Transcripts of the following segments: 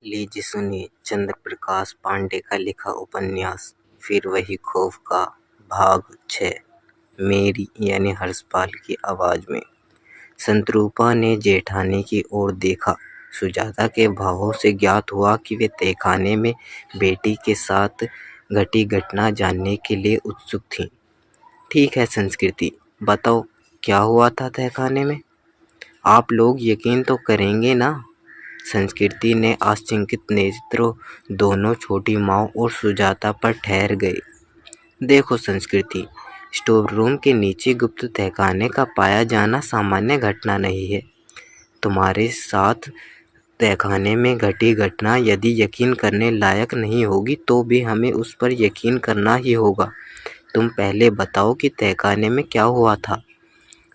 लीजिए सुनिए चंद्र प्रकाश पांडे का लिखा उपन्यास फिर वही खौफ का भाग 6 मेरी यानी हर्षपाल की आवाज में। संतरूपा ने जेठानी की ओर देखा। सुजाता के भावों से ज्ञात हुआ कि वे तहखाने में बेटी के साथ घटी घटना जानने के लिए उत्सुक थीं। ठीक है संस्कृति, बताओ क्या हुआ था तहखाने में? आप लोग यकीन तो करेंगे ना? संस्कृति ने आशंकित नेत्रों दोनों छोटी माँ और सुजाता पर ठहर गए। देखो संस्कृति, स्टोर रूम के नीचे गुप्त तहखाने का पाया जाना सामान्य घटना नहीं है। तुम्हारे साथ तहखाने में घटी घटना यदि यकीन करने लायक नहीं होगी तो भी हमें उस पर यकीन करना ही होगा। तुम पहले बताओ कि तहखाने में क्या हुआ था।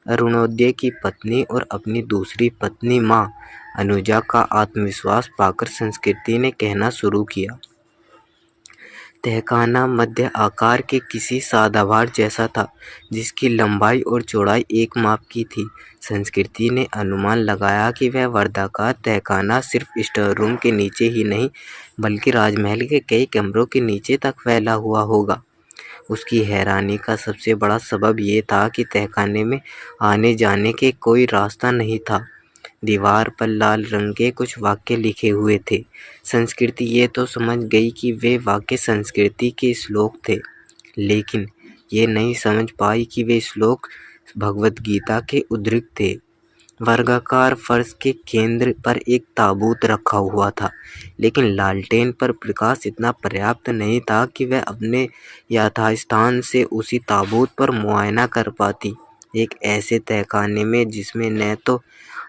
अरुणोदय की पत्नी और अपनी दूसरी पत्नी माँ अनुजा का आत्मविश्वास पाकर संस्कृति ने कहना शुरू किया। तहखाना मध्य आकार के किसी सदाबहार जैसा था, जिसकी लंबाई और चौड़ाई एक माप की थी। संस्कृति ने अनुमान लगाया कि वह वर्गाकार तहखाना सिर्फ स्टोर रूम के नीचे ही नहीं बल्कि राजमहल के कई कमरों के नीचे तक फैला हुआ होगा। उसकी हैरानी का सबसे बड़ा सबब ये था कि तहखाने में आने जाने के कोई रास्ता नहीं था। दीवार पर लाल रंग के कुछ वाक्य लिखे हुए थे। संस्कृति ये तो समझ गई कि वे वाक्य संस्कृति के श्लोक थे, लेकिन ये नहीं समझ पाई कि वे श्लोक भगवत गीता के उद्धृत थे। वर्गाकार फर्श के केंद्र पर एक ताबूत रखा हुआ था, लेकिन लालटेन पर प्रकाश इतना पर्याप्त नहीं था कि वह अपने यथास्थान से उसी ताबूत पर मुआयना कर पाती। एक ऐसे तहखाने में जिसमें न तो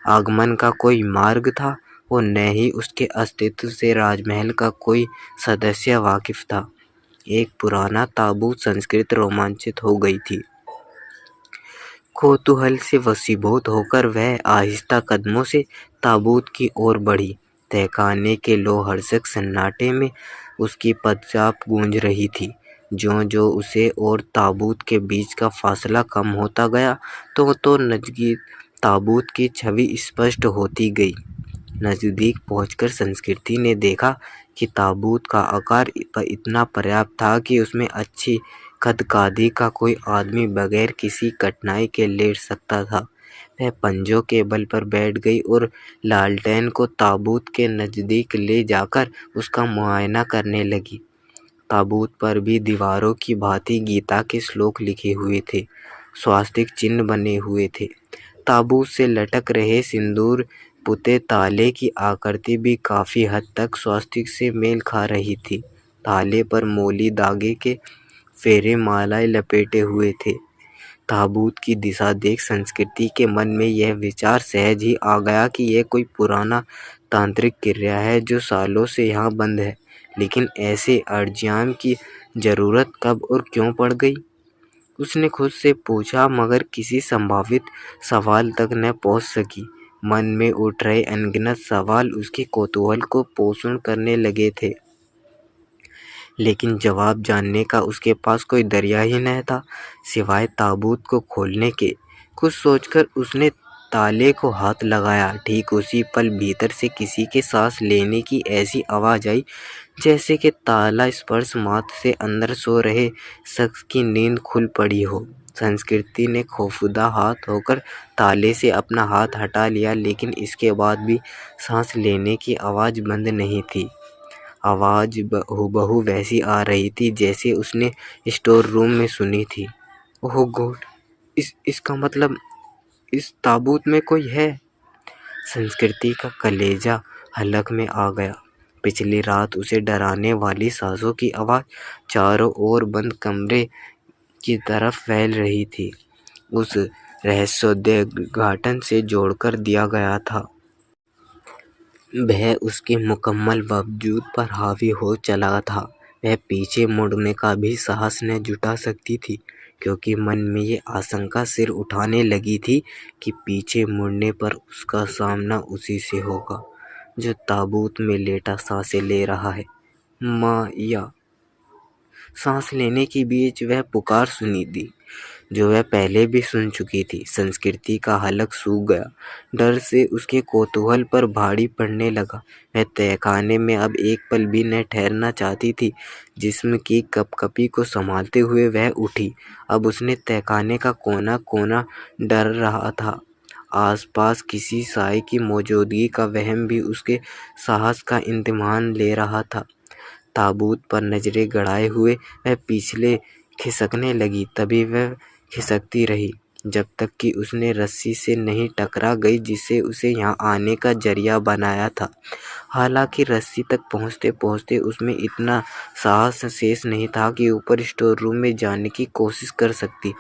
आगमन का कोई मार्ग था और न ही उसके अस्तित्व से राजमहल का कोई सदस्य वाकिफ था। एक पुराना ताबूत संस्कृत रोमांचित हो गई थी। कौतूहल से वशीभूत होकर वह आहिस्ता कदमों से ताबूत की ओर बढ़ी। तहखाने के लोहर्षक सन्नाटे में उसकी पदचाप गूंज रही थी। ज्यों-ज्यों उसे और ताबूत के बीच का फासला कम होता गया, तो नज़दीक ताबूत की छवि स्पष्ट होती गई। नज़दीक पहुंचकर संस्कृति ने देखा कि ताबूत का आकार इतना पर्याप्त था कि उसमें अच्छी कद-काठी का कोई आदमी बगैर किसी कठिनाई के लेट सकता था। वह पंजों के बल पर बैठ गई और लालटेन को ताबूत के नज़दीक ले जाकर उसका मुआयना करने लगी। ताबूत पर भी दीवारों की भांति गीता के श्लोक लिखे हुए थे, स्वास्तिक चिन्ह बने हुए थे। ताबूत से लटक रहे सिंदूर पुते ताले की आकृति भी काफ़ी हद तक स्वास्तिक से मेल खा रही थी। ताले पर मोली धागे के फेरे मालाएं लपेटे हुए थे। ताबूत की दिशा देख संस्कृति के मन में यह विचार सहज ही आ गया कि यह कोई पुराना तांत्रिक क्रिया है जो सालों से यहाँ बंद है। लेकिन ऐसे अर्ज्याम की जरूरत कब और क्यों पड़ गई? उसने खुद से पूछा, मगर किसी संभावित सवाल तक न पहुंच सकी। मन में उठ रहे अनगिनत सवाल उसके कौतूहल को पोषण करने लगे थे, लेकिन जवाब जानने का उसके पास कोई दरिया ही न था सिवाय ताबूत को खोलने के। कुछ सोचकर उसने ताले को हाथ लगाया। ठीक उसी पल भीतर से किसी के सांस लेने की ऐसी आवाज़ आई जैसे कि ताला स्पर्श मात्र से अंदर सो रहे शख्स की नींद खुल पड़ी हो। संस्कृति ने खौफजदा हाथ होकर ताले से अपना हाथ हटा लिया, लेकिन इसके बाद भी सांस लेने की आवाज़ बंद नहीं थी। आवाज़ हूबहू वैसी आ रही थी जैसे उसने स्टोर रूम में सुनी थी। ओह गॉड, इसका मतलब इस ताबूत में कोई है। संस्कृति का कलेजा हलक में आ गया। पिछली रात उसे डराने वाली सांसों की आवाज़ चारों ओर बंद कमरे की तरफ फैल रही थी। उस रहस्योद्घाटन से जोड़कर दिया गया था। वह उसके मुकम्मल वजूद पर हावी हो चला था। वह पीछे मुड़ने का भी साहस न जुटा सकती थी, क्योंकि मन में ये आशंका सिर उठाने लगी थी कि पीछे मुड़ने पर उसका सामना उसी से होगा जो ताबूत में लेटा सांसें ले रहा है। माया। सांस लेने के बीच वह पुकार सुनी दी, जो वह पहले भी सुन चुकी थी। संस्कृति का हलक सूख गया। डर से उसके कौतूहल पर भारी पड़ने लगा। वह तहखाने में अब एक पल भी न ठहरना चाहती थी। जिस्म की कपकपी को संभालते हुए वह उठी। अब उसने तहखाने का कोना कोना डर रहा था। आसपास किसी साए की मौजूदगी का वहम भी उसके साहस का इम्तिहान ले रहा था। ताबूत पर नजरें गड़ाए हुए वह पिछले खिसकने लगी। तभी वह खिसकती रही जब तक कि उसने रस्सी से नहीं टकरा गई जिसे उसे यहाँ आने का जरिया बनाया था। हालांकि रस्सी तक पहुँचते पहुँचते उसमें इतना साहस शेष नहीं था कि ऊपर स्टोर रूम में जाने की कोशिश कर सकती,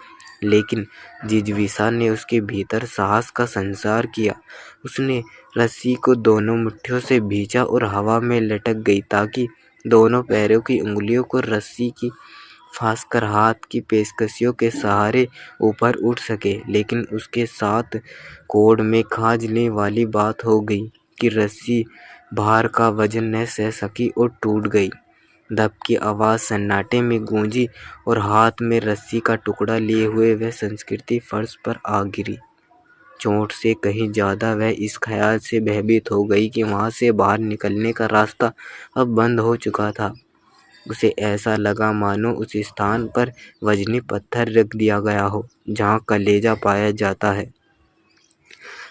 लेकिन जिजीविषा ने उसके भीतर साहस का संचार किया। उसने रस्सी को दोनों मुट्ठियों से भींचा और हवा में लटक गई ताकि दोनों पैरों की उंगलियों को रस्सी की फांसकर हाथ की पेशकशियों के सहारे ऊपर उठ सके। लेकिन उसके साथ कोड में खाजने वाली बात हो गई कि रस्सी भार का वजन न सह सकी और टूट गई। दब की आवाज़ सन्नाटे में गूंजी और हाथ में रस्सी का टुकड़ा लिए हुए वह संस्कृति फर्श पर आ गिरी। चोट से कहीं ज़्यादा वह इस ख्याल से भयभीत हो गई कि वहाँ से बाहर निकलने का रास्ता अब बंद हो चुका था। उसे ऐसा लगा मानो उस स्थान पर वजनी पत्थर रख दिया गया हो जहाँ कलेजा पाया जाता है।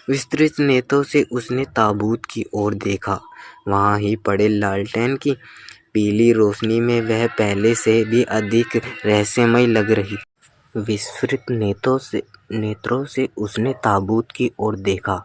विस्तृत नेत्रों से उसने ताबूत की ओर देखा। वहाँ ही पड़े लालटेन की पीली रोशनी में वह पहले से भी अधिक रहस्यमय लग रही। विस्फुरित नेत्रों से उसने ताबूत की ओर देखा।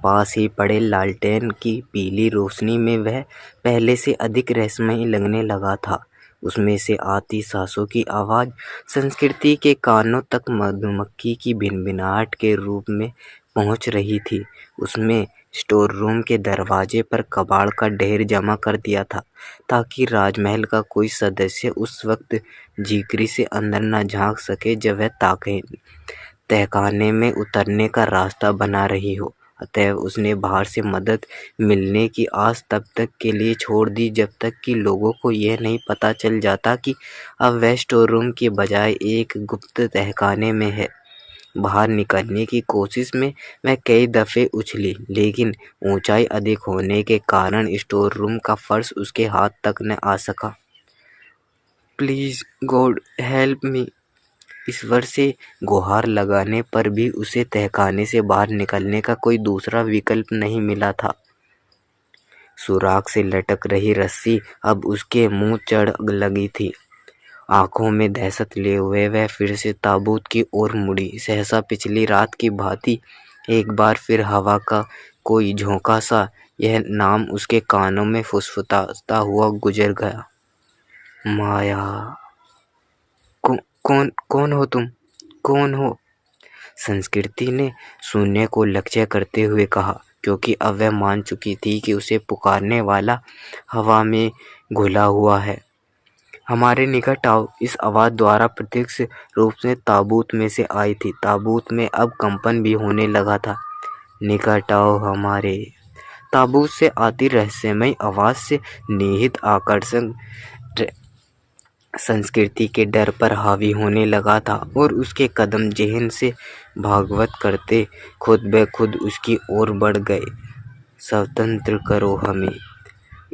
पास ही पड़े लालटेन की पीली रोशनी में वह पहले से अधिक रहस्यमय लगने लगा था। उसमें से आती सांसों की आवाज़ संस्कृति के कानों तक मधुमक्खी की भिनभिनाहट के रूप में पहुंच रही थी। उसमें स्टोर रूम के दरवाजे पर कबाड़ का ढेर जमा कर दिया था ताकि राजमहल का कोई सदस्य उस वक्त जीकरी से अंदर न झांक सके जब वह तहखाने में उतरने का रास्ता बना रही हो। अतएव उसने बाहर से मदद मिलने की आस तब तक के लिए छोड़ दी जब तक कि लोगों को यह नहीं पता चल जाता कि अब वह स्टोर रूम के बजाय एक गुप्त तहखाने में है। बाहर निकलने की कोशिश में वह कई दफ़े उछली, लेकिन ऊंचाई अधिक होने के कारण स्टोर रूम का फर्श उसके हाथ तक न आ सका। Please God help me. ईश्वर से गुहार लगाने पर भी उसे तहखाने से बाहर निकलने का कोई दूसरा विकल्प नहीं मिला था। सुराख से लटक रही रस्सी अब उसके मुंह चढ़ लगी थी। आंखों में दहशत लिए हुए वह फिर से ताबूत की ओर मुड़ी। सहसा पिछली रात की भांति एक बार फिर हवा का कोई झोंका सा यह नाम उसके कानों में फुसफुसाता हुआ गुजर गया। माया। कौन हो तुम? कौन हो? संस्कृति ने शून्य को लक्ष्य करते हुए कहा, क्योंकि अब वह मान चुकी थी कि उसे पुकारने वाला हवा में घुला हुआ है। हमारे निकट आओ। इस आवाज़ द्वारा प्रत्यक्ष रूप से ताबूत में से आई थी। ताबूत में अब कंपन भी होने लगा था। निकट आओ हमारे। ताबूत से आती रहस्यमय आवाज़ से निहित आकर्षण संस्कृति के डर पर हावी होने लगा था और उसके कदम जेहन से भागवत करते खुद ब खुद उसकी ओर बढ़ गए। स्वतंत्र करो हमें।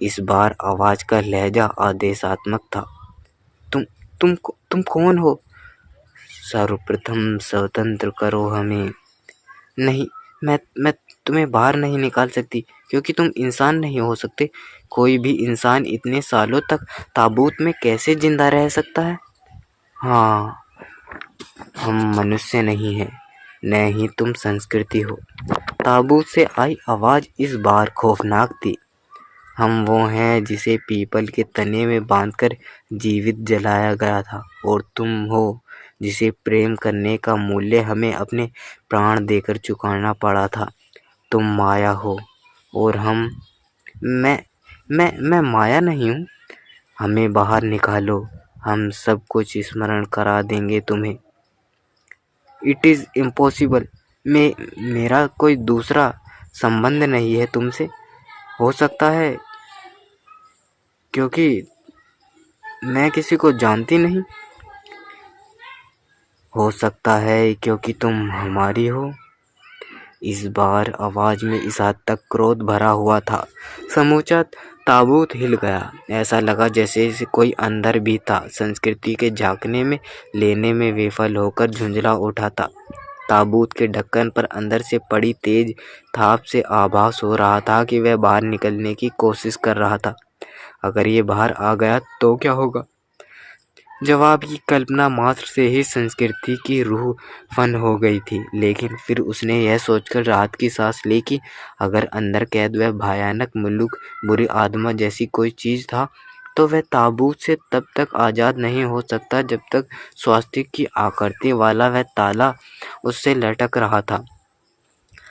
इस बार आवाज़ का लहजा आदेशात्मक था। तुम कौन हो? सर्वप्रथम स्वतंत्र करो हमें। नहीं, मैं तुम्हें बाहर नहीं निकाल सकती, क्योंकि तुम इंसान नहीं हो सकते। कोई भी इंसान इतने सालों तक ताबूत में कैसे जिंदा रह सकता है? हाँ, हम मनुष्य नहीं हैं, न ही तुम संस्कृति हो। ताबूत से आई आवाज़ इस बार खौफनाक थी। हम वो हैं जिसे पीपल के तने में बांधकर जीवित जलाया गया था, और तुम हो जिसे प्रेम करने का मूल्य हमें अपने प्राण देकर चुकाना पड़ा था। तुम माया हो और हम मैं माया नहीं हूँ। हमें बाहर निकालो, हम सब कुछ स्मरण करा देंगे तुम्हें। It is impossible. मेरा कोई दूसरा संबंध नहीं है तुमसे। हो सकता है क्योंकि मैं किसी को जानती नहीं। हो सकता है क्योंकि तुम हमारी हो। इस बार आवाज में इस हद तक क्रोध भरा हुआ था। समूचा ताबूत हिल गया। ऐसा लगा जैसे कोई अंदर भी था, संस्कृति के झांकने में लेने में विफल होकर झुंझला उठा था। ताबूत के ढक्कन पर अंदर से पड़ी तेज थाप से आभास हो रहा था कि वह बाहर निकलने की कोशिश कर रहा था। अगर ये बाहर आ गया तो क्या होगा? जवाब की कल्पना मात्र से ही संस्कृति की रूह फन हो गई थी, लेकिन फिर उसने यह सोचकर राहत की सांस ली कि अगर अंदर कैद वह भयानक मुल्क बुरी आत्मा जैसी कोई चीज़ था, तो वह ताबूत से तब तक आज़ाद नहीं हो सकता जब तक स्वास्तिक की आकृति वाला वह ताला उससे लटक रहा था।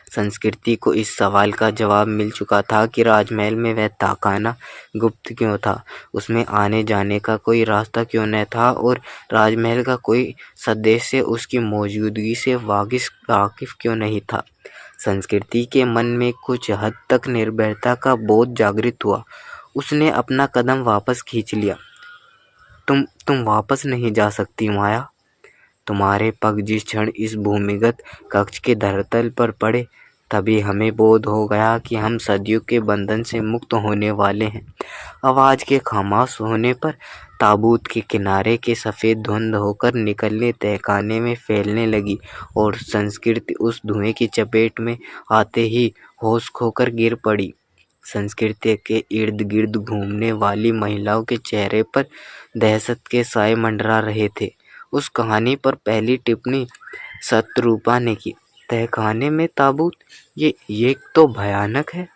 संस्कृति को इस सवाल का जवाब मिल चुका था कि राजमहल में वह तहखाना गुप्त क्यों था, उसमें आने जाने का कोई रास्ता क्यों न था और राजमहल का कोई सदस्य उसकी मौजूदगी से वाकिफ क्यों नहीं था। संस्कृति के मन में कुछ हद तक निर्भयता का बोध जागृत हुआ। उसने अपना कदम वापस खींच लिया। तुम वापस नहीं जा सकती माया। तुम्हारे पग जिस क्षण इस भूमिगत कक्ष के धरातल पर पड़े, तभी हमें बोध हो गया कि हम सदियों के बंधन से मुक्त होने वाले हैं। आवाज़ के खामोश होने पर ताबूत के किनारे के सफ़ेद धुंध होकर निकलने तहखाने में फैलने लगी और संस्कृति उस धुएं की चपेट में आते ही होश खोकर गिर पड़ी। संस्कृति के इर्द गिर्द घूमने वाली महिलाओं के चेहरे पर दहशत के साए मंडरा रहे थे। उस कहानी पर पहली टिप्पणी शत्रुपा ने की, तहखाने में ताबूत, ये तो भयानक है।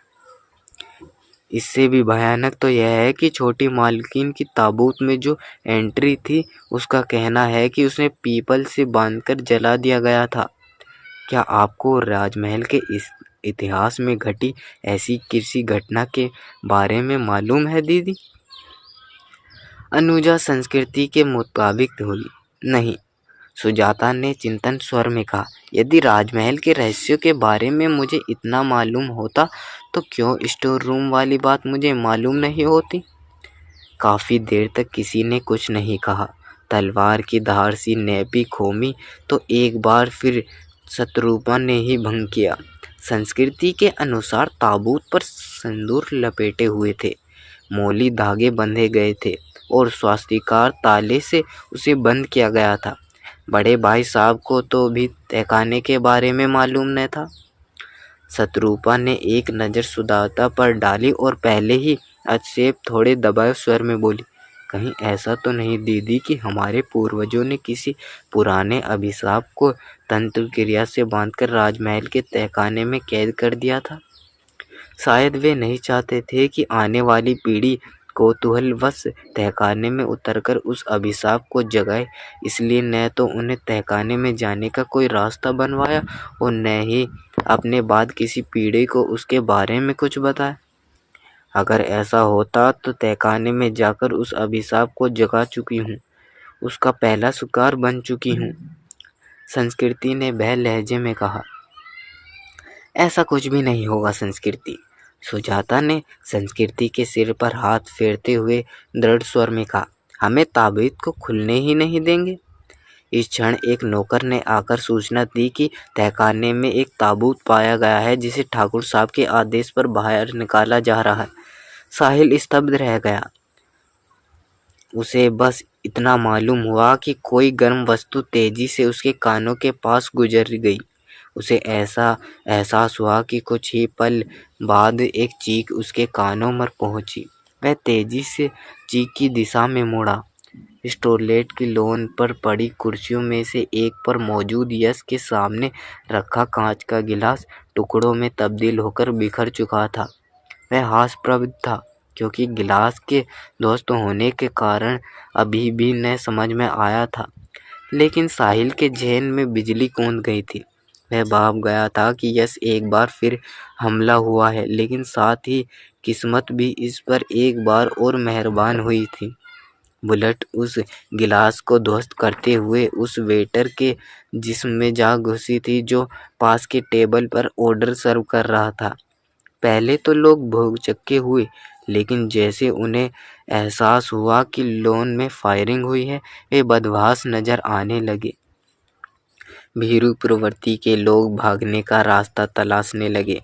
इससे भी भयानक तो यह है कि छोटी मालकिन की ताबूत में जो एंट्री थी, उसका कहना है कि उसे पीपल से बांधकर जला दिया गया था। क्या आपको राजमहल के इस इतिहास में घटी ऐसी किसी घटना के बारे में मालूम है दीदी? अनुजा संस्कृति के मुताबिक हुई। नहीं, सुजाता ने चिंतन स्वर में कहा। यदि राजमहल के रहस्यों के बारे में मुझे इतना मालूम होता तो क्यों स्टोर रूम वाली बात मुझे मालूम नहीं होती? काफ़ी देर तक किसी ने कुछ नहीं कहा। तलवार की धार सी नैपी खोमी तो एक बार फिर शत्रुपा ने ही भंग किया। संस्कृति के अनुसार ताबूत पर सिंदूर लपेटे हुए थे, मौली धागे बंधे गए थे और स्वास्तिकार ताले से उसे बंद किया गया था। बड़े भाई साहब को तो भी तहखाने के बारे में मालूम न था। शत्रुपा ने एक नज़र सुजाता पर डाली और पहले ही अक्षेप थोड़े दबाए स्वर में बोली, कहीं ऐसा तो नहीं दीदी कि हमारे पूर्वजों ने किसी पुराने अभिशाप को तंत्र क्रिया से बांधकर राजमहल के तहखाने में कैद कर दिया था? शायद वे नहीं चाहते थे कि आने वाली पीढ़ी कौतूहलवश तहखाने में उतरकर उस अभिशाप को जगाए, इसलिए न तो उन्हें तहखाने में जाने का कोई रास्ता बनवाया और न ही अपने बाद किसी पीढ़ी को उसके बारे में कुछ बताया। अगर ऐसा होता तो तहखाने में जाकर उस अभिशाप को जगा चुकी हूँ, उसका पहला शिकार बन चुकी हूँ। संस्कृति ने बह लहजे में कहा। ऐसा कुछ भी नहीं होगा संस्कृति। सुजाता ने संस्कृति के सिर पर हाथ फेरते हुए दृढ़ स्वर में कहा, हमें ताबूत को खुलने ही नहीं देंगे। इस क्षण एक नौकर ने आकर सूचना दी कि तहखाने में एक ताबूत पाया गया है जिसे ठाकुर साहब के आदेश पर बाहर निकाला जा रहा है। साहिल स्तब्ध रह गया। उसे बस इतना मालूम हुआ कि कोई गर्म वस्तु तेजी से उसके कानों के पास गुजर गई। उसे ऐसा एहसास हुआ कि कुछ ही पल बाद एक चीख उसके कानों में पहुंची। वह तेजी से चीख की दिशा में मुड़ा। स्टोरलेट की लॉन पर पड़ी कुर्सियों में से एक पर मौजूद यश के सामने रखा कांच का गिलास टुकड़ों में तब्दील होकर बिखर चुका था। वह हास्यप्रद था क्योंकि गिलास के दोस्त होने के कारण अभी भी न समझ में आया था, लेकिन साहिल के ज़हन में बिजली कूद गई थी। वह भाप गया था कि यश एक बार फिर हमला हुआ है, लेकिन साथ ही किस्मत भी इस पर एक बार और मेहरबान हुई थी। बुलेट उस गिलास को ध्वस्त करते हुए उस वेटर के जिस्म में जा घुसी थी जो पास के टेबल पर ऑर्डर सर्व कर रहा था। पहले तो लोग भौचक्के हुए, लेकिन जैसे उन्हें एहसास हुआ कि लॉन में फायरिंग हुई है, वे बदमाश नजर आने लगे। भीरू प्रवृत्ति के लोग भागने का रास्ता तलाशने लगे।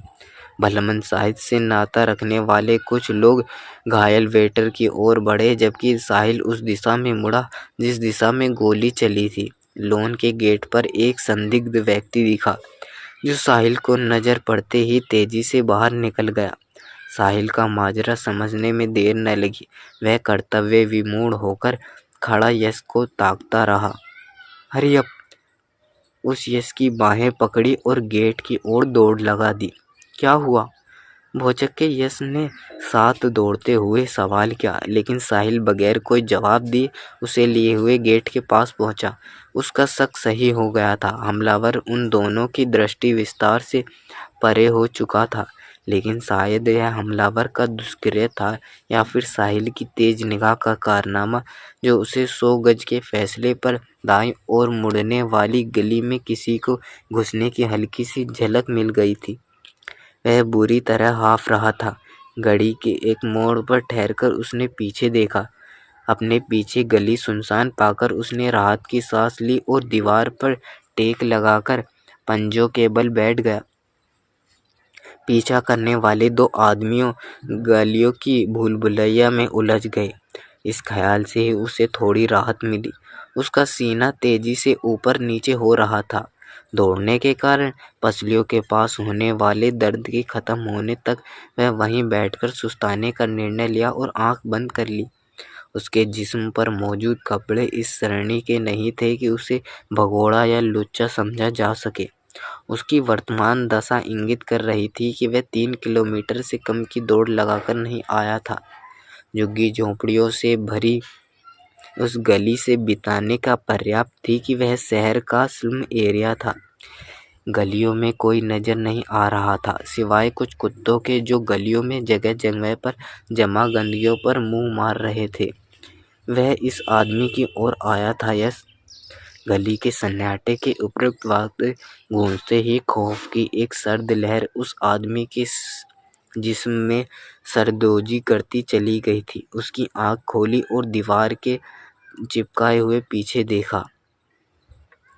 भलमन साहिल से नाता रखने वाले कुछ लोग घायल वेटर की ओर बढ़े, जबकि साहिल उस दिशा में मुड़ा जिस दिशा में गोली चली थी। लॉन के गेट पर एक संदिग्ध व्यक्ति दिखा, जो साहिल को नजर पड़ते ही तेजी से बाहर निकल गया। साहिल का माजरा समझने में देर न लगी। वह कर्तव्य विमूढ़ होकर खड़ा यश को ताकता रहा। Hurry up! उस यश की बाहें पकड़ी और गेट की ओर दौड़ लगा दी। क्या हुआ? भौचक के यश ने साथ दौड़ते हुए सवाल किया, लेकिन साहिल बगैर कोई जवाब दिए उसे लिए हुए गेट के पास पहुंचा। उसका शक सही हो गया था। हमलावर उन दोनों की दृष्टि विस्तार से परे हो चुका था, लेकिन शायद यह हमलावर का दुष्कृत्य था या फिर साहिल की तेज निगाह का कारनामा, जो उसे 100 गज के फैसले पर दाईं ओर मुड़ने वाली गली में किसी को घुसने की हल्की सी झलक मिल गई थी। वह बुरी तरह हाफ रहा था। घड़ी के एक मोड़ पर ठहरकर उसने पीछे देखा। अपने पीछे गली सुनसान पाकर उसने राहत की सांस ली और दीवार पर टेक लगाकर पंजों के बल बैठ गया। पीछा करने वाले 2 आदमियों गलियों की भूल-भुलैया में उलझ गए। इस ख्याल से ही उसे थोड़ी राहत मिली। उसका सीना तेजी से ऊपर नीचे हो रहा था। दौड़ने के कारण पसलियों के पास होने वाले दर्द के खत्म होने तक वह वहीं बैठकर सुस्ताने का निर्णय लिया और आंख बंद कर ली। उसके जिस्म पर मौजूद कपड़े इस श्रेणी के नहीं थे कि उसे भगोड़ा या लुच्चा समझा जा सके। उसकी वर्तमान दशा इंगित कर रही थी कि वह 3 किलोमीटर से कम की दौड़ लगाकर नहीं आया था। झुग्गी झोंपड़ियों से भरी उस गली से बिताने का पर्याप्त थी कि वह शहर का स्लम एरिया था। गलियों में कोई नजर नहीं आ रहा था, सिवाय कुछ कुत्तों के जो गलियों में जगह जगह पर जमा गंदगियों पर मुंह मार रहे थे। वह इस आदमी की ओर आया था। यस, गली के सन्नाटे के उपयुक्त वक्त गूंजते ही खौफ की एक सर्द लहर उस आदमी के जिस्म में सरदोजी करती चली गई थी। उसकी आंख खोली और दीवार के चिपकाए हुए पीछे देखा।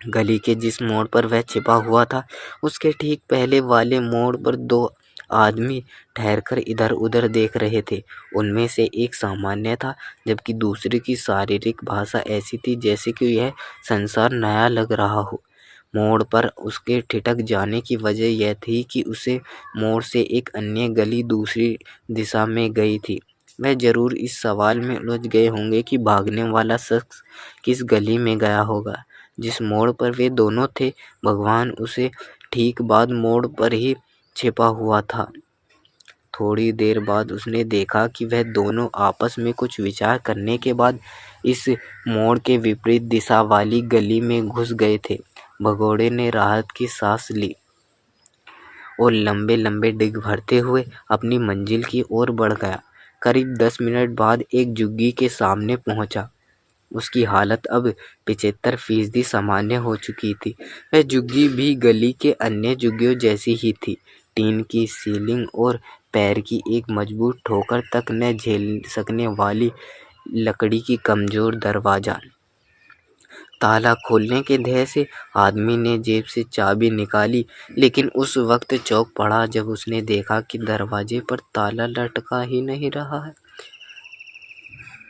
गली के जिस मोड़ पर वह छिपा हुआ था, उसके ठीक पहले वाले मोड़ पर 2 आदमी ठहरकर इधर उधर देख रहे थे। उनमें से एक सामान्य था, जबकि दूसरे की शारीरिक भाषा ऐसी थी जैसे कि यह संसार नया लग रहा हो। मोड़ पर उसके ठिठक जाने की वजह यह थी कि उसे मोड़ से एक अन्य गली दूसरी दिशा में गई थी। वह जरूर इस सवाल में उलझ गए होंगे कि भागने वाला शख्स किस गली में गया होगा। जिस मोड़ पर वे दोनों थे, भगवान उसे ठीक बाद मोड़ पर ही छिपा हुआ था। थोड़ी देर बाद उसने देखा कि वह दोनों आपस में कुछ विचार करने के बाद इस मोड़ के विपरीत दिशा वाली गली में घुस गए थे। भगोड़े ने राहत की सांस ली और लंबे लंबे डिग भरते हुए अपनी मंजिल की ओर बढ़ गया। करीब 10 मिनट बाद एक झुग्गी के सामने पहुंचा। उसकी हालत अब 75% सामान्य हो चुकी थी। वह झुग्गी भी गली के अन्य झुग्गियों जैसी ही थी। टीन की सीलिंग और पैर की एक मजबूत ठोकर तक न झेल सकने वाली लकड़ी की कमजोर दरवाजा। ताला खोलने के ध्येय से आदमी ने जेब से चाबी निकाली, लेकिन उस वक्त चौंक पड़ा जब उसने देखा कि दरवाजे पर ताला लटका ही नहीं रहा है,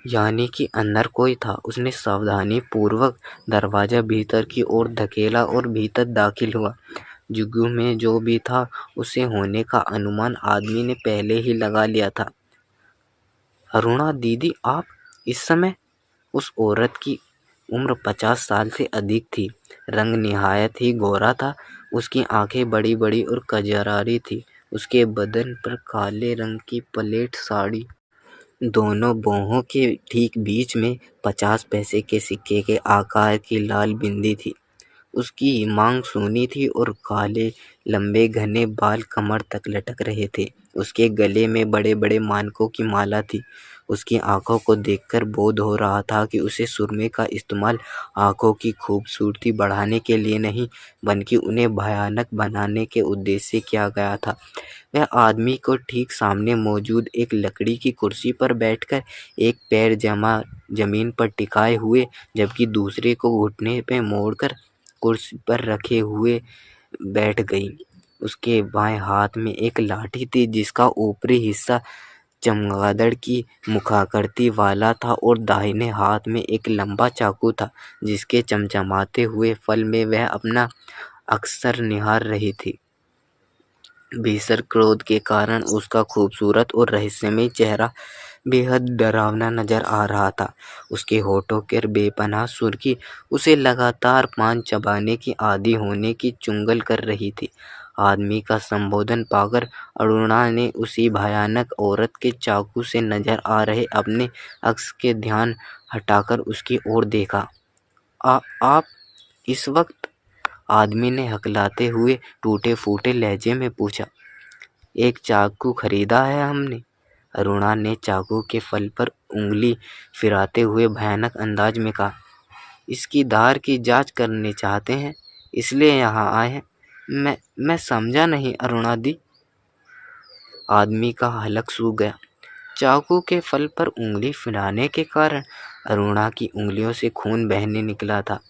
यानी कि अंदर कोई था। उसने सावधानी पूर्वक दरवाजा भीतर की ओर धकेला और भीतर दाखिल हुआ। झुग्गी में जो भी था, उसे होने का अनुमान आदमी ने पहले ही लगा लिया था। अरुणा दीदी, आप इस समय? उस औरत की उम्र 50 साल से अधिक थी। रंग निहायत ही गोरा था। उसकी आंखें बड़ी बड़ी और कजरारी थी। उसके बदन पर काले रंग की प्लेट साड़ी, दोनों बाहों के ठीक बीच में 50 पैसे के सिक्के के आकार की लाल बिंदी थी। उसकी मांग सूनी थी और काले लंबे घने बाल कमर तक लटक रहे थे। उसके गले में बड़े बड़े मानकों की माला थी। उसकी आंखों को देखकर बोध हो रहा था कि उसे सुरमे का इस्तेमाल आंखों की खूबसूरती बढ़ाने के लिए नहीं, बल्कि उन्हें भयानक बनाने के उद्देश्य से किया गया था। वह आदमी को ठीक सामने मौजूद एक लकड़ी की कुर्सी पर बैठकर एक पैर जमीन पर टिकाए हुए, जबकि दूसरे को घुटने पे मोड़कर कुर्सी पर रखे हुए बैठ गई। उसके बाएं हाथ में एक लाठी थी जिसका ऊपरी हिस्सा चमगादड़ की मुखाकृति वाला था और दाहिने हाथ में एक लंबा चाकू था जिसके चमचमाते हुए फल में वह अपना अक्सर निहार रही थी। भीषण क्रोध के कारण उसका खूबसूरत और रहस्यमय चेहरा बेहद डरावना नजर आ रहा था। उसके होठों की बेपनाह सुर्खी उसे लगातार पान चबाने की आदी होने की चुंगल कर रही थी। आदमी का संबोधन पाकर अरुणा ने उसी भयानक औरत के चाकू से नजर आ रहे अपने अक्स के ध्यान हटाकर उसकी ओर देखा। आप इस वक्त? आदमी ने हकलाते हुए टूटे फूटे लहजे में पूछा। एक चाकू खरीदा है हमने। अरुणा ने चाकू के फल पर उंगली फिराते हुए भयानक अंदाज में कहा। इसकी धार की जांच करने चाहते हैं, इसलिए यहाँ आए हैं। मैं समझा नहीं अरुणा दी। आदमी का हलक सूख गया। चाकू के फल पर उंगली फिराने के कारण अरुणा की उंगलियों से खून बहने निकला था।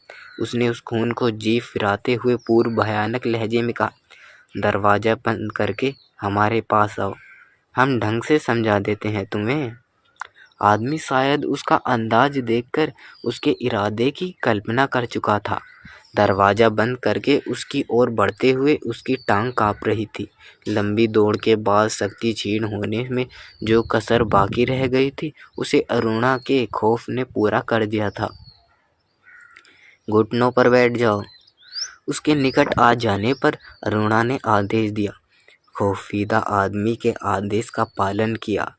उसने उस खून को जीभ फिराते हुए पूर्व भयानक लहजे में कहा, दरवाज़ा बंद करके हमारे पास आओ, हम ढंग से समझा देते हैं तुम्हें। आदमी शायद उसका अंदाज देखकर उसके इरादे की कल्पना कर चुका था। दरवाज़ा बंद करके उसकी ओर बढ़ते हुए उसकी टांग काँप रही थी। लंबी दौड़ के बाद शक्ति क्षीण होने में जो कसर बाकी रह गई थी उसे अरुणा के खौफ ने पूरा कर दिया था। घुटनों पर बैठ जाओ। उसके निकट आ जाने पर अरुणा ने आदेश दिया। खौफीदा आदमी के आदेश का पालन किया।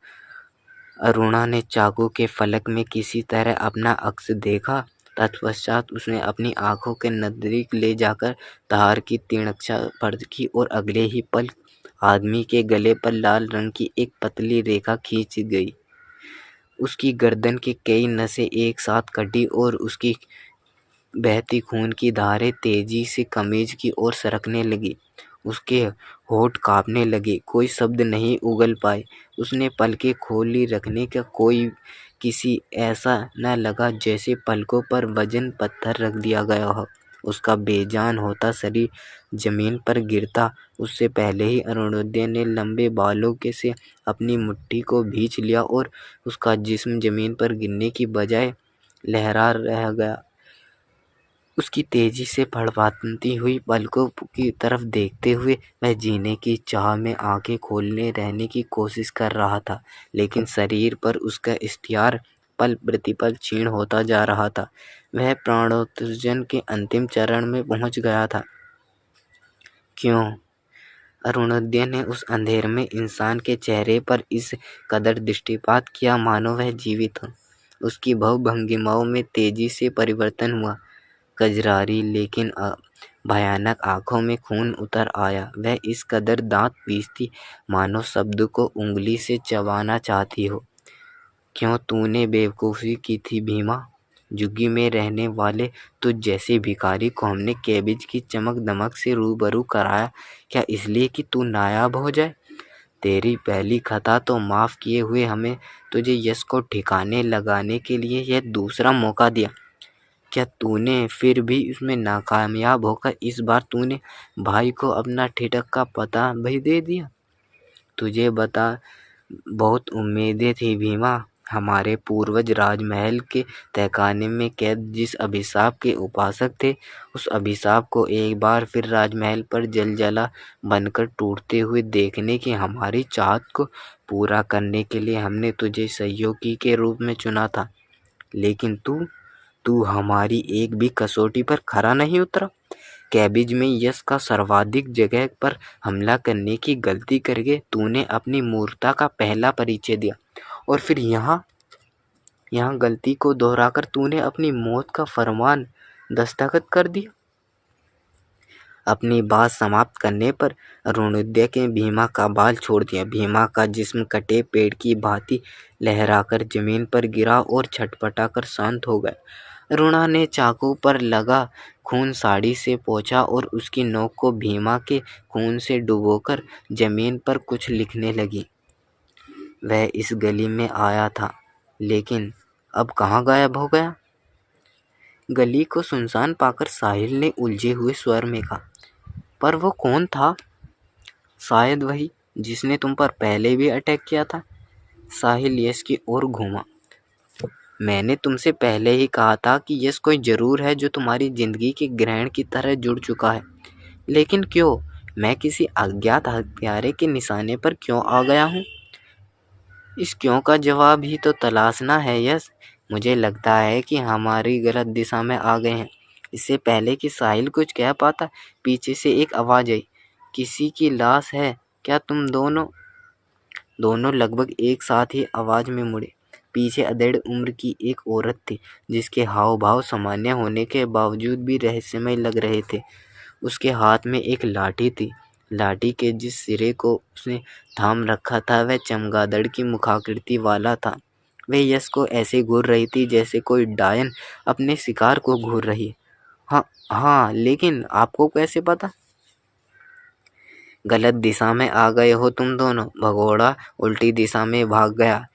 अरुणा ने चाकू के फलक में किसी तरह अपना अक्स देखा। तत्पश्चात उसने अपनी आंखों के नजदीक ले जाकर धार की तीक्ष्णता परखी और अगले ही पल आदमी के गले पर लाल रंग की एक पतली रेखा खींच गई। उसकी गर्दन की कई नसें एक साथ कटी और उसकी बहती खून की धारें तेजी से कमीज की ओर सरकने लगी। उसके होठ कांपने लगे, कोई शब्द नहीं उगल पाए। उसने पलकें खोली रखने का कोई किसी ऐसा न लगा जैसे पलकों पर वजन पत्थर रख दिया गया हो। उसका बेजान होता शरीर जमीन पर गिरता उससे पहले ही अरुणोदय ने लंबे बालों के से अपनी मुट्ठी को भींच लिया और उसका जिस्म जमीन पर गिरने की बजाय लहरा रह गया। उसकी तेजी से फड़फड़ाती हुई पलकों की तरफ देखते हुए वह जीने की चाह में आंखें खोले रहने की कोशिश कर रहा था, लेकिन शरीर पर उसका इख्तियार पल प्रतिपल क्षीण होता जा रहा था। वह प्राणोत्सर्जन के अंतिम चरण में पहुंच गया था। क्यों? अरुणोदय ने उस अंधेर में इंसान के चेहरे पर इस कदर दृष्टिपात किया मानो वह जीवित हो। उसकी भंगिमाओं में तेजी से परिवर्तन हुआ। कजरारी लेकिन भयानक आंखों में खून उतर आया। वह इस कदर दांत पीसती मानो शब्द को उंगली से चबाना चाहती हो। क्यों तूने बेवकूफ़ी की थी भीमा? झुग्गी में रहने वाले तुझ जैसे भिखारी को हमने कैबिज की चमक दमक से रूबरू कराया, क्या इसलिए कि तू नायाब हो जाए? तेरी पहली खता तो माफ़ किए हुए हमें तुझे यश को ठिकाने लगाने के लिए यह दूसरा मौका दिया। क्या तूने फिर भी उसमें नाकामयाब होकर इस बार तूने भाई को अपना ठिठक का पता भी दे दिया? तुझे बता बहुत उम्मीदें थी भीमा। हमारे पूर्वज राजमहल के तहखाने में कैद जिस अभिशाप के उपासक थे, उस अभिशाप को एक बार फिर राजमहल पर जलजला बनकर टूटते हुए देखने की हमारी चाहत को पूरा करने के लिए हमने तुझे सहयोगी के रूप में चुना था। लेकिन तू हमारी एक भी कसौटी पर खरा नहीं उतरा। कैबिज में यश का सर्वाधिक जगह पर हमला करने की गलती करके तूने अपनी मूर्खता का पहला परिचय दिया और फिर यहाँ गलती को दोहराकर तूने अपनी मौत का फरमान दस्तखत कर दिया। अपनी बात समाप्त करने पर अरुणोदय ने भीमा का बाल छोड़ दिया। भीमा का जिस्म कटे पेड़ की भांति लहराकर जमीन पर गिरा और छटपटाकर शांत हो गया। अरुणा ने चाकू पर लगा खून साड़ी से पोंछा और उसकी नोक को भीमा के खून से डुबोकर जमीन पर कुछ लिखने लगी। वह इस गली में आया था, लेकिन अब कहाँ गायब हो गया? गली को सुनसान पाकर साहिल ने उलझे हुए स्वर में कहा, पर वो कौन था? शायद वही जिसने तुम पर पहले भी अटैक किया था। साहिल यश की ओर घूमा। मैंने तुमसे पहले ही कहा था कि यश कोई जरूर है जो तुम्हारी जिंदगी के ग्रहण की तरह जुड़ चुका है, लेकिन क्यों? मैं किसी अज्ञात हत्यारे के निशाने पर क्यों आ गया हूँ? इस क्यों का जवाब ही तो तलाशना है यश। मुझे लगता है कि हमारी गलत दिशा में आ गए हैं। इससे पहले कि साहिल कुछ कह पाता, पीछे से एक आवाज़ आई, किसी की लाश है क्या? तुम दोनों लगभग एक साथ ही आवाज़ में मुड़े। पीछे अधेड़ उम्र की एक औरत थी, जिसके हाव भाव सामान्य होने के बावजूद भी रहस्यमय लग रहे थे। उसके हाथ में एक लाठी थी। लाठी के जिस सिरे को उसने थाम रखा था वह चमगादड़ की मुखाकृति वाला था। वह यश को ऐसे घूर रही थी जैसे कोई डायन अपने शिकार को घूर रही है। हाँ, लेकिन आपको कैसे पता? गलत दिशा में आ गए हो तुम दोनों। भगोड़ा उल्टी दिशा में भाग गया,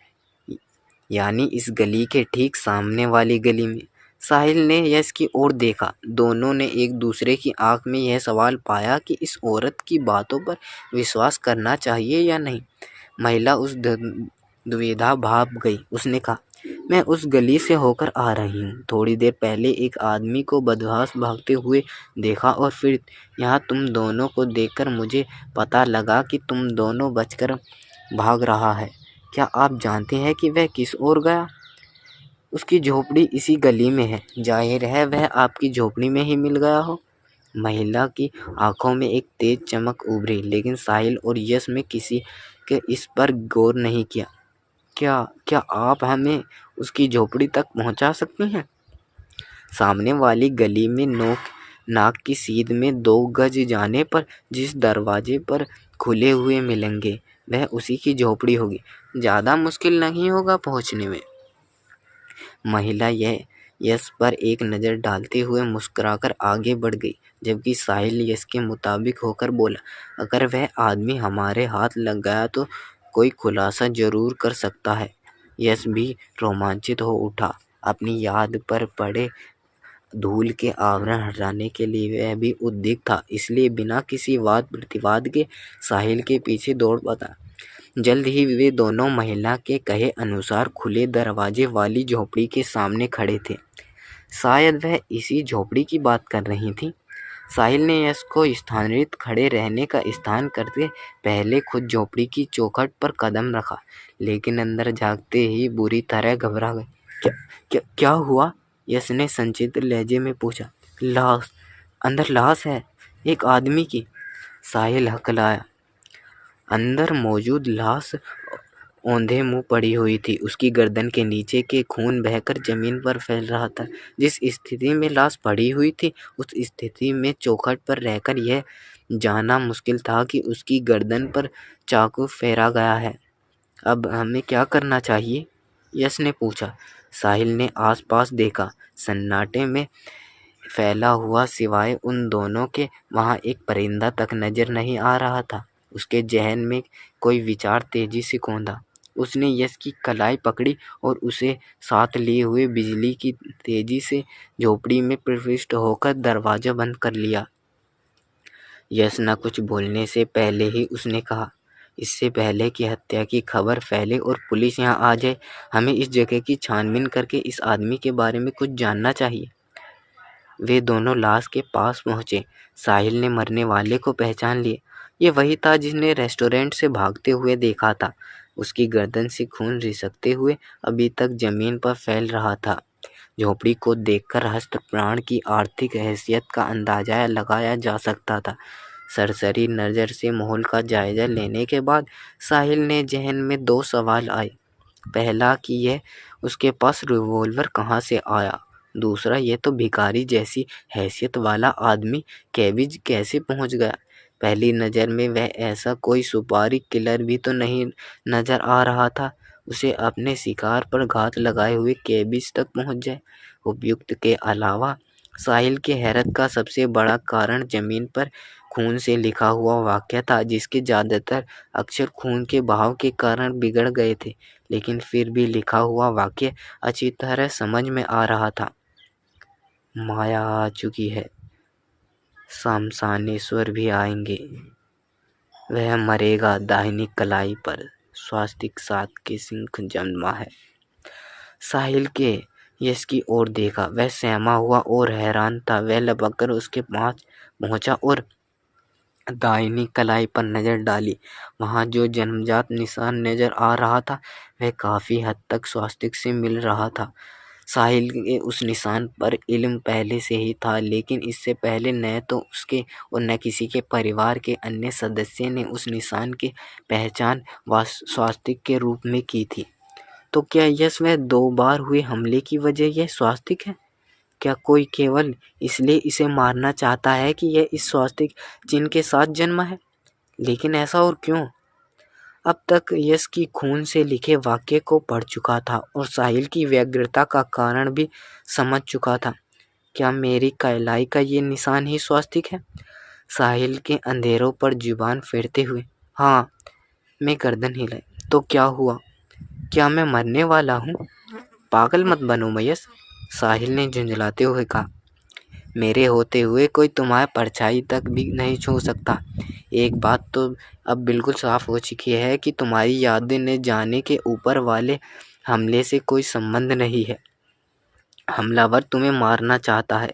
यानी इस गली के ठीक सामने वाली गली में। साहिल ने यश की ओर देखा। दोनों ने एक दूसरे की आंख में यह सवाल पाया कि इस औरत की बातों पर विश्वास करना चाहिए या नहीं। महिला उस दुविधा भाग गई। उसने कहा, मैं उस गली से होकर आ रही हूँ। थोड़ी देर पहले एक आदमी को बदमाश भागते हुए देखा और फिर यहाँ तुम दोनों को देखकर मुझे पता लगा कि तुम दोनों बचकर भाग रहा है। क्या आप जानते हैं कि वह किस ओर गया? उसकी झोपड़ी इसी गली में है। जाहिर है वह आपकी झोपड़ी में ही मिल गया हो। महिला की आंखों में एक तेज चमक उभरी, लेकिन साहिल और यश में किसी के इस पर गौर नहीं किया। क्या आप हमें उसकी झोपड़ी तक पहुंचा सकती हैं? सामने वाली गली में नाक की सीध में 2 गज जाने पर जिस दरवाजे पर खुले हुए मिलेंगे वह उसी की झोपड़ी होगी। ज़्यादा मुश्किल नहीं होगा पहुंचने में। महिला यश पर एक नज़र डालते हुए मुस्कुराकर आगे बढ़ गई, जबकि साहिल यश के मुताबिक होकर बोला, अगर वह आदमी हमारे हाथ लग गया तो कोई खुलासा जरूर कर सकता है। यश भी रोमांचित हो उठा। अपनी याद पर पड़े धूल के आवरण हटाने के लिए वह भी उद्विग्न था, इसलिए बिना किसी वाद प्रतिवाद के साहिल के पीछे दौड़ पड़ा। जल्द ही वे दोनों महिला के कहे अनुसार खुले दरवाजे वाली झोपड़ी के सामने खड़े थे। शायद वह इसी झोपड़ी की बात कर रही थी। साहिल ने यश को स्थानांतरित खड़े रहने का स्थान करते पहले खुद झोपड़ी की चौखट पर कदम रखा, लेकिन अंदर झांकते ही बुरी तरह घबरा गए। क्या हुआ? यश ने संचित लहजे में पूछा। लाश, अंदर लाश है, एक आदमी की। साहिल हकलाया। अंदर मौजूद लाश औंधे मुंह पड़ी हुई थी। उसकी गर्दन के नीचे के खून बहकर जमीन पर फैल रहा था। जिस स्थिति में लाश पड़ी हुई थी, उस स्थिति में चौखट पर रहकर यह जानना मुश्किल था कि उसकी गर्दन पर चाकू फेरा गया है। अब हमें क्या करना चाहिए? यश ने पूछा। साहिल ने आसपास देखा। सन्नाटे में फैला हुआ सिवाय उन दोनों के वहाँ एक परिंदा तक नजर नहीं आ रहा था। उसके जहन में कोई विचार तेजी से कौंधा। उसने यश की कलाई पकड़ी और उसे साथ लिए हुए बिजली की तेजी से झोपड़ी में प्रविष्ट होकर दरवाजा बंद कर लिया। यश न कुछ बोलने से पहले ही उसने कहा, इससे पहले कि हत्या की खबर फैले और पुलिस यहाँ आ जाए, हमें इस जगह की छानबीन करके इस आदमी के बारे में कुछ जानना चाहिए। वे दोनों लाश के पास पहुंचे। साहिल ने मरने वाले को पहचान लिया। ये वही था जिसने रेस्टोरेंट से भागते हुए देखा था। उसकी गर्दन से खून रिसकते हुए अभी तक जमीन पर फैल रहा था। झोपड़ी को देखकर हस्त प्राण की आर्थिक हैसियत का अंदाजा लगाया जा सकता था। सरसरी नज़र से माहौल का जायजा लेने के बाद साहिल ने जहन में 2 सवाल आए। पहला कि यह उसके पास रिवॉल्वर कहाँ से आया, दूसरा, ये तो भिखारी जैसी हैसियत वाला आदमी कैबिज कैसे पहुंच गया? पहली नज़र में वह ऐसा कोई सुपारी किलर भी तो नहीं नज़र आ रहा था, उसे अपने शिकार पर घात लगाए हुए कैबिज तक पहुंच जाए। उपयुक्त के अलावा साहिल के हैरत का सबसे बड़ा कारण ज़मीन पर खून से लिखा हुआ वाक्य था, जिसके ज़्यादातर अक्षर खून के बहाव के कारण बिगड़ गए थे, लेकिन फिर भी लिखा हुआ वाक्य अच्छी तरह समझ में आ रहा था। माया आ चुकी है, शमशानेश्वर भी आएंगे, वह मरेगा दाहिनी कलाई पर, स्वास्तिक साथ के सिंह जन्मा है। साहिल के यश की ओर देखा, वह सहमा हुआ और हैरान था। वह लपक कर उसके पास पहुंचा और दाहिनी कलाई पर नज़र डाली। वहाँ जो जन्मजात निशान नज़र आ रहा था वह काफ़ी हद तक स्वास्तिक से मिल रहा था। साहिल के उस निशान पर इल्म पहले से ही था, लेकिन इससे पहले न तो उसके और न किसी के परिवार के अन्य सदस्य ने उस निशान की पहचान स्वास्तिक के रूप में की थी। तो क्या यश वह 2 बार हुए हमले की वजह यह स्वास्तिक है? क्या कोई केवल इसलिए इसे मारना चाहता है कि यह इस स्वास्तिक चिन्ह के साथ जन्मा है? लेकिन ऐसा और क्यों? अब तक यश की खून से लिखे वाक्य को पढ़ चुका था और साहिल की व्यग्रता का कारण भी समझ चुका था। क्या मेरी कलाई का ये निशान ही स्वास्तिक है? साहिल के अंधेरों पर जुबान फेरते हुए हाँ, मैं गर्दन हिलाई। तो क्या हुआ? क्या मैं मरने वाला हूँ? पागल मत बनो मयस, साहिल ने झुंझलाते हुए कहा। मेरे होते हुए कोई तुम्हारी परछाई तक भी नहीं छू सकता। एक बात तो अब बिल्कुल साफ हो चुकी है कि तुम्हारी यादें न जाने के ऊपर वाले हमले से कोई संबंध नहीं है। हमलावर तुम्हें मारना चाहता है,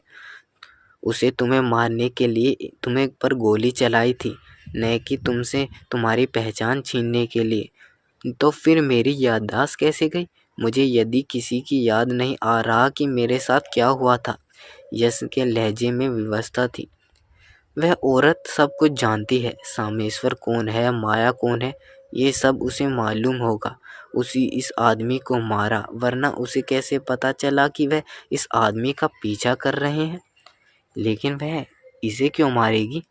उसे तुम्हें मारने के लिए तुम्हें पर गोली चलाई थी, न कि तुमसे तुम्हारी पहचान छीनने के लिए। तो फिर मेरी याददाश्त कैसे गई? मुझे यदि किसी की याद नहीं आ रहा कि मेरे साथ क्या हुआ था। यश के लहजे में विवशता थी। वह औरत सब कुछ जानती है, सामेश्वर कौन है, माया कौन है, ये सब उसे मालूम होगा। उसी इस आदमी को मारा, वरना उसे कैसे पता चला कि वह इस आदमी का पीछा कर रहे हैं? लेकिन वह इसे क्यों मारेगी?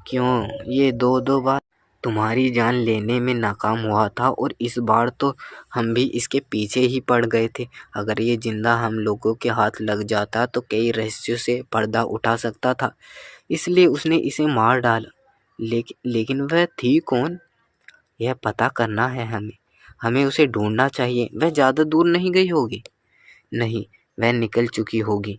क्यों ये 2-2 बार तुम्हारी जान लेने में नाकाम हुआ था और इस बार तो हम भी इसके पीछे ही पड़ गए थे। अगर ये जिंदा हम लोगों के हाथ लग जाता तो कई रहस्यों से पर्दा उठा सकता था, इसलिए उसने इसे मार डाला। लेकिन वह थी कौन? यह पता करना है हमें उसे ढूंढना चाहिए। वह ज़्यादा दूर नहीं गई होगी? नहीं, वह निकल चुकी होगी।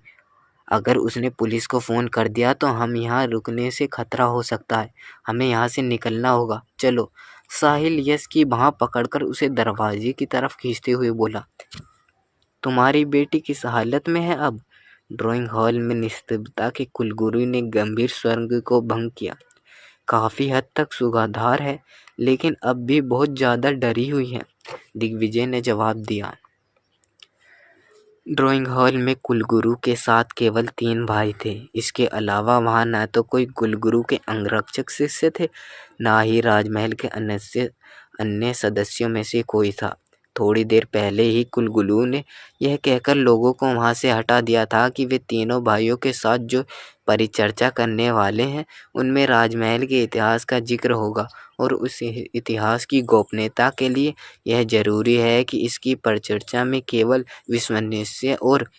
अगर उसने पुलिस को फ़ोन कर दिया तो हम यहाँ रुकने से खतरा हो सकता है। हमें यहाँ से निकलना होगा, चलो। साहिल यश की बाँह पकड़कर उसे दरवाजे की तरफ खींचते हुए बोला। तुम्हारी बेटी किस हालत में है अब? ड्राइंग हॉल में निस्तब्धता के कुलगुरु ने गंभीर स्वर को भंग किया। काफ़ी हद तक सुगाधार है, लेकिन अब भी बहुत ज़्यादा डरी हुई है, दिग्विजय ने जवाब दिया। ड्राइंग हॉल में कुलगुरु के साथ केवल 3 भाई थे। इसके अलावा वहाँ न तो कोई कुलगुरु के अंगरक्षक शिष्य थे, ना ही राजमहल के अन्य सदस्यों में से कोई था। थोड़ी देर पहले ही कुलगुरु ने यह कहकर लोगों को वहाँ से हटा दिया था कि वे तीनों भाइयों के साथ जो परिचर्चा करने वाले हैं उनमें राजमहल के इतिहास का जिक्र होगा और उस इतिहास की गोपनीयता के लिए यह जरूरी है कि इसकी परिचर्चा में केवल विश्वसनीय और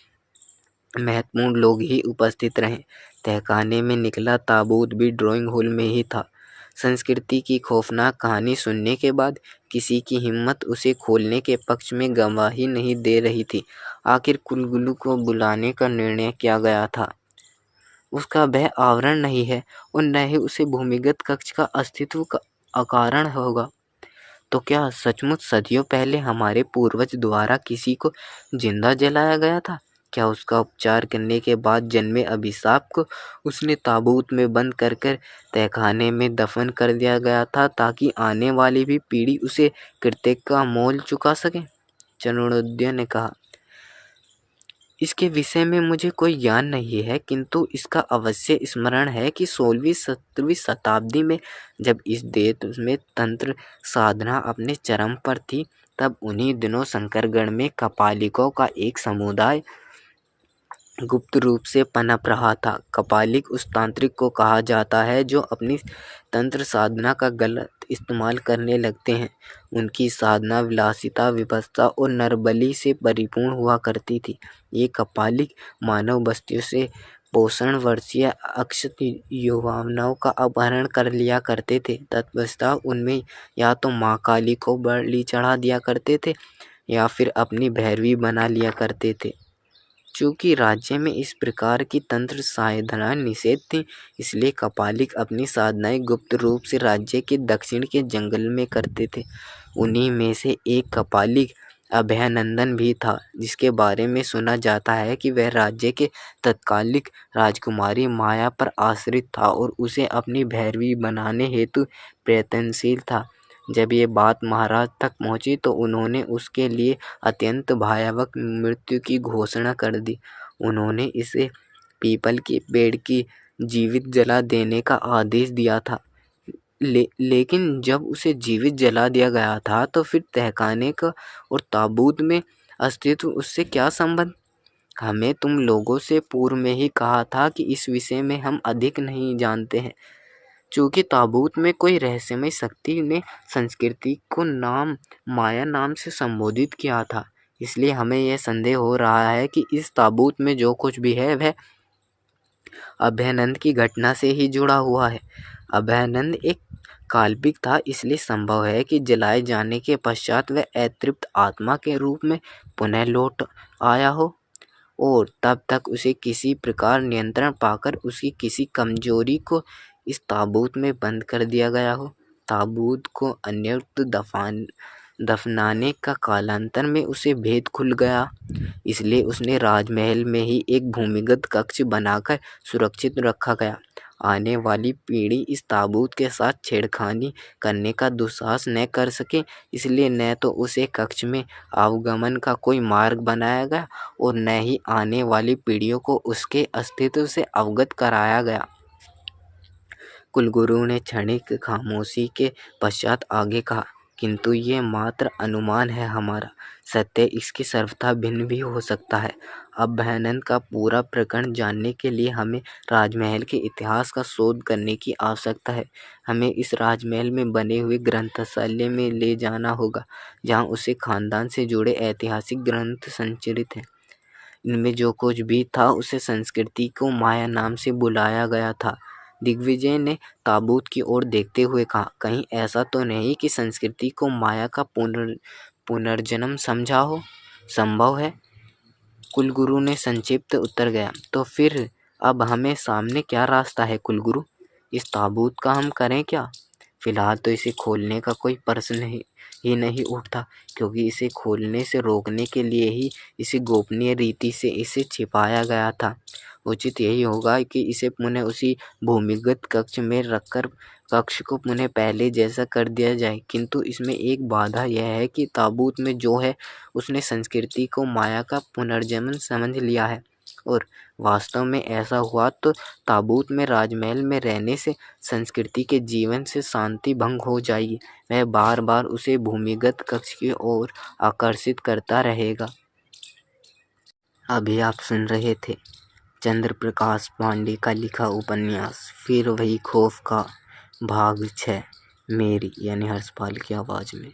महत्वपूर्ण लोग ही उपस्थित रहें। तहखाने में निकला ताबूत भी ड्राइंग हॉल में ही था। संस्कृति की खौफनाक कहानी सुनने के बाद किसी की हिम्मत उसे खोलने के पक्ष में गवाही नहीं दे रही थी। आखिर कुलगुरु को बुलाने का निर्णय किया गया था। उसका वह आवरण नहीं है और न ही उसे भूमिगत कक्ष का अस्तित्व का अकारण होगा। तो क्या सचमुच सदियों पहले हमारे पूर्वज द्वारा किसी को जिंदा जलाया गया था? क्या उसका उपचार करने के बाद जन्मे अभिशाप को उसने ताबूत में बंद कर तहखाने में दफन कर दिया गया था, ताकि आने वाली भी पीढ़ी उसे कृत्य का मोल चुका सके? चरणोदय ने कहा। इसके विषय में मुझे कोई ज्ञान नहीं है, किंतु इसका अवश्य स्मरण है कि 16वीं-17वीं शताब्दी में जब इस देश में तंत्र साधना अपने चरम पर थी, तब उन्हीं दिनों शंकरगढ़ में कपालिकों का एक समुदाय गुप्त रूप से पनप रहा था। कपालिक उस तांत्रिक को कहा जाता है जो अपनी तंत्र साधना का गलत इस्तेमाल करने लगते हैं। उनकी साधना विलासिता, विभत्सता और नरबली से परिपूर्ण हुआ करती थी। ये कपालिक मानव बस्तियों से पोषण वर्षीय अक्षत युवाओं का अपहरण कर लिया करते थे। तत्पश्चात उनमें या तो माँ काली को बलि चढ़ा दिया करते थे या फिर अपनी भैरवी बना लिया करते थे। चूँकि राज्य में इस प्रकार की तंत्र साधनाएँ निषेध थीं, इसलिए कपालिक अपनी साधनाएँ गुप्त रूप से राज्य के दक्षिण के जंगल में करते थे। उन्हीं में से एक कपालिक अभयानंदन भी था, जिसके बारे में सुना जाता है कि वह राज्य के तत्कालिक राजकुमारी माया पर आश्रित था और उसे अपनी भैरवी बनाने हेतु प्रयत्नशील था। जब ये बात महाराज तक पहुंची तो उन्होंने उसके लिए अत्यंत भयावह मृत्यु की घोषणा कर दी। उन्होंने इसे पीपल के पेड़ की जीवित जला देने का आदेश दिया था। लेकिन जब उसे जीवित जला दिया गया था तो फिर तहखाने का और ताबूत में अस्तित्व उससे क्या संबंध? हमें तुम लोगों से पूर्व में ही कहा था कि इस विषय में हम अधिक नहीं जानते हैं। चूँकि ताबूत में कोई रहस्यमय शक्ति ने संस्कृति को माया नाम से संबोधित किया था, इसलिए हमें यह संदेह हो रहा है कि इस ताबूत में जो कुछ भी है वह अभयानंद की घटना से ही जुड़ा हुआ है। अभयानंद एक काल्पनिक था, इसलिए संभव है कि जलाए जाने के पश्चात वह अतृप्त आत्मा के रूप में पुनः लौट आया हो और तब तक उसे किसी प्रकार नियंत्रण पाकर उसकी किसी कमजोरी को इस ताबूत में बंद कर दिया गया हो। ताबूत को अन्यत्र दफनाने का कालांतर में उसे भेद खुल गया, इसलिए उसने राजमहल में ही एक भूमिगत कक्ष बनाकर सुरक्षित रखा गया। आने वाली पीढ़ी इस ताबूत के साथ छेड़खानी करने का दुस्साहस न कर सके, इसलिए न तो उसे कक्ष में आवागमन का कोई मार्ग बनाया गया और न ही आने वाली पीढ़ियों को उसके अस्तित्व से अवगत कराया गया। कुलगुरु ने क्षणिक खामोशी के पश्चात आगे कहा, किंतु ये मात्र अनुमान है हमारा। सत्य इसके सर्वथा भिन्न भी हो सकता है। अभयानंद का पूरा प्रकरण जानने के लिए हमें राजमहल के इतिहास का शोध करने की आवश्यकता है। हमें इस राजमहल में बने हुए ग्रंथालय में ले जाना होगा, जहाँ उसे खानदान से जुड़े ऐतिहासिक ग्रंथ संचित हैं। इनमें जो कुछ भी था उसे संस्कृति को माया नाम से बुलाया गया था। दिग्विजय ने ताबूत की ओर देखते हुए कहा, कहीं ऐसा तो नहीं कि संस्कृति को माया का पुनर्जन्म समझा हो? संभव है, कुलगुरु ने संक्षिप्त उत्तर गया। तो फिर अब हमें सामने क्या रास्ता है कुलगुरु? इस ताबूत का हम करें क्या? फिलहाल तो इसे खोलने का कोई प्रश्न ही नहीं उठता, क्योंकि इसे खोलने से रोकने के लिए ही इसे गोपनीय रीति से इसे छिपाया गया था। उचित यही होगा कि इसे पुनः उसी भूमिगत कक्ष में रखकर कक्ष को पुनः पहले जैसा कर दिया जाए। किंतु इसमें एक बाधा यह है कि ताबूत में जो है उसने संस्कृति को माया का पुनर्जन्म समझ लिया है, और वास्तव में ऐसा हुआ तो ताबूत में राजमहल में रहने से संस्कृति के जीवन से शांति भंग हो जाएगी। वह बार बार उसे भूमिगत कक्ष की ओर आकर्षित करता रहेगा। अभी आप सुन रहे थे चंद्र प्रकाश पांडे का लिखा उपन्यास फिर वही खौफ का भाग 6 मेरी यानी हर्षपाल की आवाज़ में।